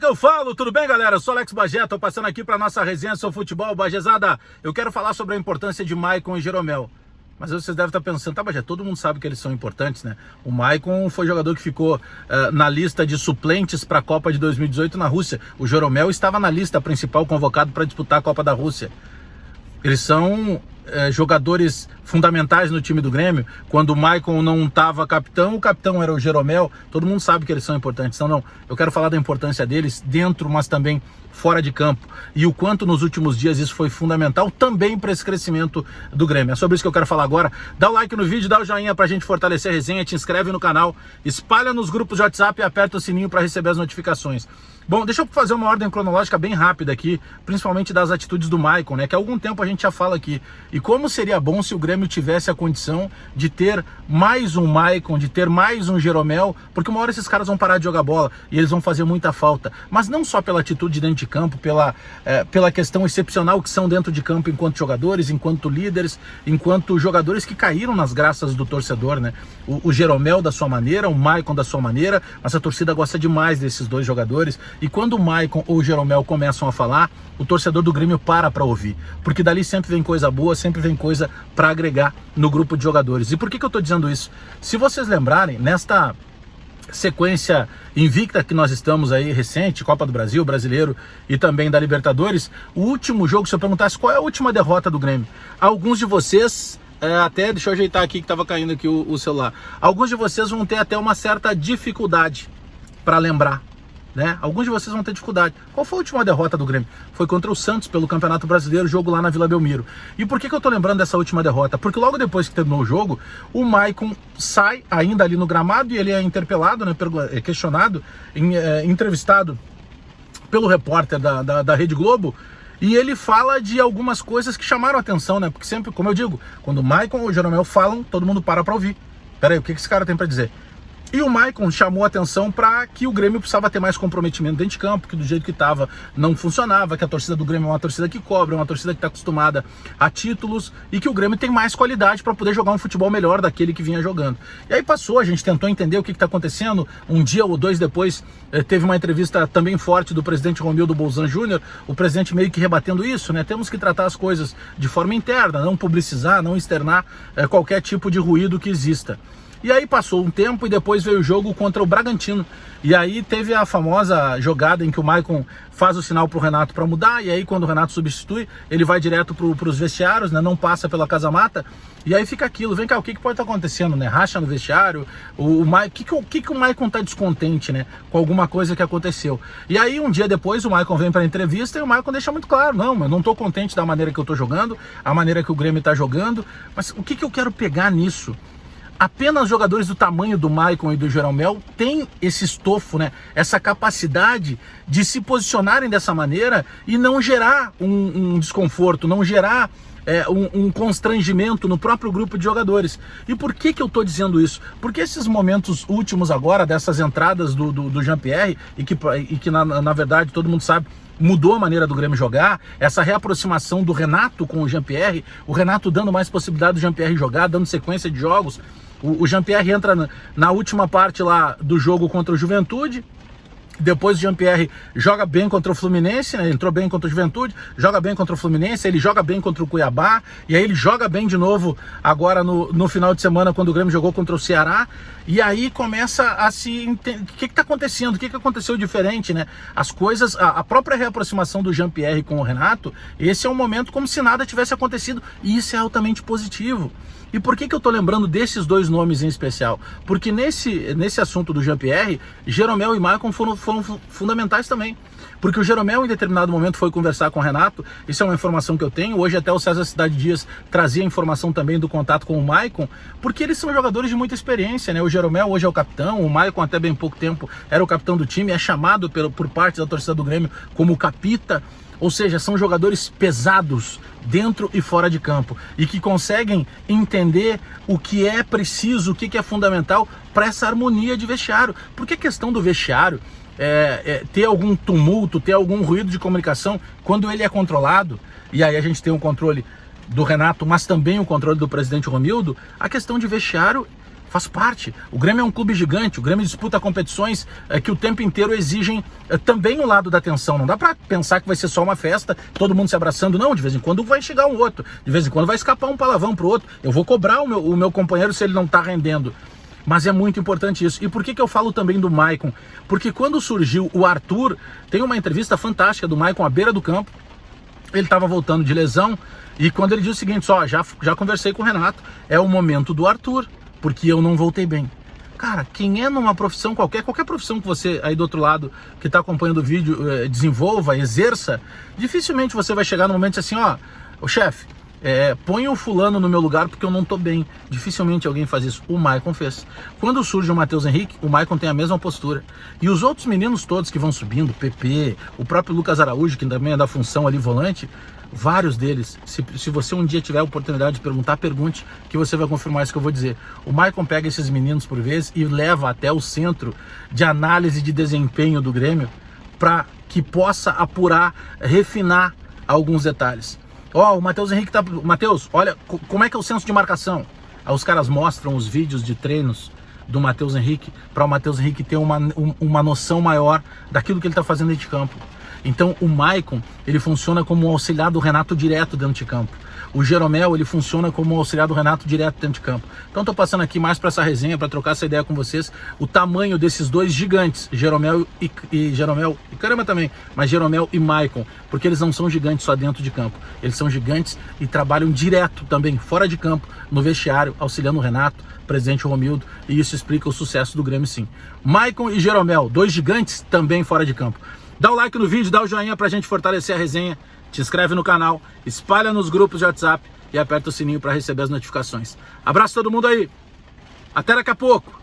que eu falo, tudo bem, galera? Eu sou Alex Bagé, tô passando aqui para nossa resenha sobre futebol. Bagezada, eu quero falar sobre a importância de Maicon e Jeromel. Mas vocês devem estar pensando, tá, Bagé, todo mundo sabe que eles são importantes, né? O Maicon foi jogador que ficou na lista de suplentes para a Copa de 2018 na Rússia. O Jeromel estava na lista principal convocado para disputar a Copa da Rússia. Eles são jogadores fundamentais no time do Grêmio. Quando o Maicon não estava capitão, o capitão era o Jeromel. Todo mundo sabe que eles são importantes. Então, não, eu quero falar da importância deles dentro, mas também fora de campo. E o quanto nos últimos dias isso foi fundamental também para esse crescimento do Grêmio. É sobre isso que eu quero falar agora. Dá o like no vídeo, dá o joinha pra gente fortalecer a resenha, te inscreve no canal, espalha nos grupos de WhatsApp e aperta o sininho para receber as notificações. Bom, deixa eu fazer uma ordem cronológica bem rápida aqui, principalmente das atitudes do Maicon, né? Que há algum tempo a gente já fala aqui. E como seria bom se o Grêmio tivesse a condição de ter mais um Maicon, de ter mais um Jeromel, porque uma hora esses caras vão parar de jogar bola e eles vão fazer muita falta. Mas não só pela atitude dentro de campo, pela questão excepcional que são dentro de campo enquanto jogadores, enquanto líderes, enquanto jogadores que caíram nas graças do torcedor, né? O Jeromel da sua maneira, o Maicon da sua maneira, mas a torcida gosta demais desses dois jogadores. E quando o Maicon ou o Jeromel começam a falar, o torcedor do Grêmio para ouvir. Porque dali sempre vem coisa boa, sempre vem coisa para agregar no grupo de jogadores. E por que eu estou dizendo isso? Se vocês lembrarem, nesta sequência invicta que nós estamos aí, recente, Copa do Brasil, Brasileiro e também da Libertadores, o último jogo, se eu perguntasse qual é a última derrota do Grêmio, alguns de vocês... até, deixa eu ajeitar aqui que estava caindo aqui o celular. Alguns de vocês vão ter até uma certa dificuldade para lembrar, né? Alguns de vocês vão ter dificuldade. Qual foi a última derrota do Grêmio? Foi contra o Santos pelo Campeonato Brasileiro, jogo lá na Vila Belmiro. E por que eu tô lembrando dessa última derrota? Porque logo depois que terminou o jogo, o Maicon sai ainda ali no gramado e ele é interpelado, né, questionado, entrevistado pelo repórter da Rede Globo. E ele fala de algumas coisas que chamaram a atenção, né? Porque sempre, como eu digo, quando o Maicon ou o Jeromel falam, todo mundo para ouvir. Pera aí, o que esse cara tem para dizer? E o Maicon chamou a atenção para que o Grêmio precisava ter mais comprometimento dentro de campo, que do jeito que estava não funcionava, que a torcida do Grêmio é uma torcida que cobra, uma torcida que está acostumada a títulos e que o Grêmio tem mais qualidade para poder jogar um futebol melhor daquele que vinha jogando. E aí passou, a gente tentou entender o que está acontecendo. Um dia ou dois depois teve uma entrevista também forte do presidente Romildo Bolzan Júnior, o presidente meio que rebatendo isso, né? Temos que tratar as coisas de forma interna, não publicizar, não externar qualquer tipo de ruído que exista. E aí passou um tempo e depois veio o jogo contra o Bragantino. E aí teve a famosa jogada em que o Maicon faz o sinal pro Renato para mudar. E aí quando o Renato substitui, ele vai direto pros vestiários, né? Não passa pela casa-mata. E aí fica aquilo, vem cá, o que pode estar acontecendo, né? Racha no vestiário, o que o Maicon tá descontente, né? Com alguma coisa que aconteceu. E aí um dia depois o Maicon vem pra entrevista e o Maicon deixa muito claro, não, eu não tô contente da maneira que eu tô jogando, a maneira que o Grêmio tá jogando. Mas o que eu quero pegar nisso? Apenas jogadores do tamanho do Maicon e do Jeromel têm esse estofo, né? Essa capacidade de se posicionarem dessa maneira e não gerar um desconforto, não gerar um constrangimento no próprio grupo de jogadores. E por que eu estou dizendo isso? Porque esses momentos últimos agora, dessas entradas do Jean-Pierre, e que na verdade todo mundo sabe, mudou a maneira do Grêmio jogar, essa reaproximação do Renato com o Jean-Pierre, o Renato dando mais possibilidade do Jean-Pierre jogar, dando sequência de jogos. O Jean-Pierre entra na última parte lá do jogo contra o Juventude. Depois o Jean-Pierre joga bem contra o Fluminense, né? Entrou bem contra o Juventude, joga bem contra o Fluminense, ele joga bem contra o Cuiabá, e aí ele joga bem de novo agora no final de semana, quando o Grêmio jogou contra o Ceará, e aí começa a se entender o que está acontecendo, o que aconteceu diferente, né? As coisas, a própria reaproximação do Jean-Pierre com o Renato, esse é um momento como se nada tivesse acontecido, e isso é altamente positivo. E por que eu estou lembrando desses dois nomes em especial? Porque nesse assunto do Jean-Pierre, Jeromel e Maicon foram fundamentais também. Porque o Jeromel, em determinado momento, foi conversar com o Renato. Isso é uma informação que eu tenho. Hoje até o César Cidade Dias trazia informação também do contato com o Maicon, porque eles são jogadores de muita experiência, né? O Jeromel hoje é o capitão, o Maicon até bem pouco tempo era o capitão do time, é chamado por parte da torcida do Grêmio como capita. Ou seja, são jogadores pesados dentro e fora de campo e que conseguem entender o que é preciso, o que é fundamental para essa harmonia de vestiário. Porque a questão do vestiário ter algum tumulto, ter algum ruído de comunicação, quando ele é controlado, e aí a gente tem um controle do Renato, mas também o controle do presidente Romildo, a questão de vestiário Faz parte. O Grêmio é um clube gigante, o Grêmio disputa competições que o tempo inteiro exigem também o lado da atenção. Não dá pra pensar que vai ser só uma festa, todo mundo se abraçando. Não, de vez em quando vai chegar um outro, de vez em quando vai escapar um palavrão pro outro. Eu vou cobrar o meu companheiro se ele não tá rendendo. Mas é muito importante isso. E por que eu falo também do Maicon? Porque quando surgiu o Arthur, tem uma entrevista fantástica do Maicon à beira do campo. Ele estava voltando de lesão e quando ele diz o seguinte, só já conversei com o Renato, é o momento do Arthur, porque eu não voltei bem. Cara, quem é numa profissão qualquer profissão que você aí do outro lado, que está acompanhando o vídeo, desenvolva, exerça, dificilmente você vai chegar no momento assim, ó, o chefe, põe o fulano no meu lugar porque eu não tô bem. Dificilmente alguém faz isso. O Maicon fez. Quando surge o Matheus Henrique, o Maicon tem a mesma postura. E os outros meninos todos que vão subindo, o PP, o próprio Lucas Araújo, que também é da função ali volante, vários deles, se você um dia tiver a oportunidade de perguntar, pergunte, que você vai confirmar isso que eu vou dizer. O Maicon pega esses meninos por vezes e leva até o centro de análise de desempenho do Grêmio para que possa apurar, refinar alguns detalhes. Ó, o Matheus Henrique tá... Matheus, olha, como é que é o senso de marcação? Aí os caras mostram os vídeos de treinos do Matheus Henrique para o Matheus Henrique ter uma noção maior daquilo que ele está fazendo dentro de campo. Então o Maicon, ele funciona como um auxiliar do Renato direto dentro de campo. O Jeromel, ele funciona como um auxiliar do Renato direto dentro de campo. Então estou passando aqui mais para essa resenha, para trocar essa ideia com vocês, o tamanho desses dois gigantes, Jeromel e caramba também, mas Jeromel e Maicon, porque eles não são gigantes só dentro de campo, eles são gigantes e trabalham direto também, fora de campo, no vestiário, auxiliando o Renato, presidente Romildo, e isso explica o sucesso do Grêmio sim. Maicon e Jeromel, dois gigantes também fora de campo. Dá o like no vídeo, dá o joinha pra gente fortalecer a resenha, te inscreve no canal, espalha nos grupos de WhatsApp e aperta o sininho para receber as notificações. Abraço todo mundo aí, até daqui a pouco!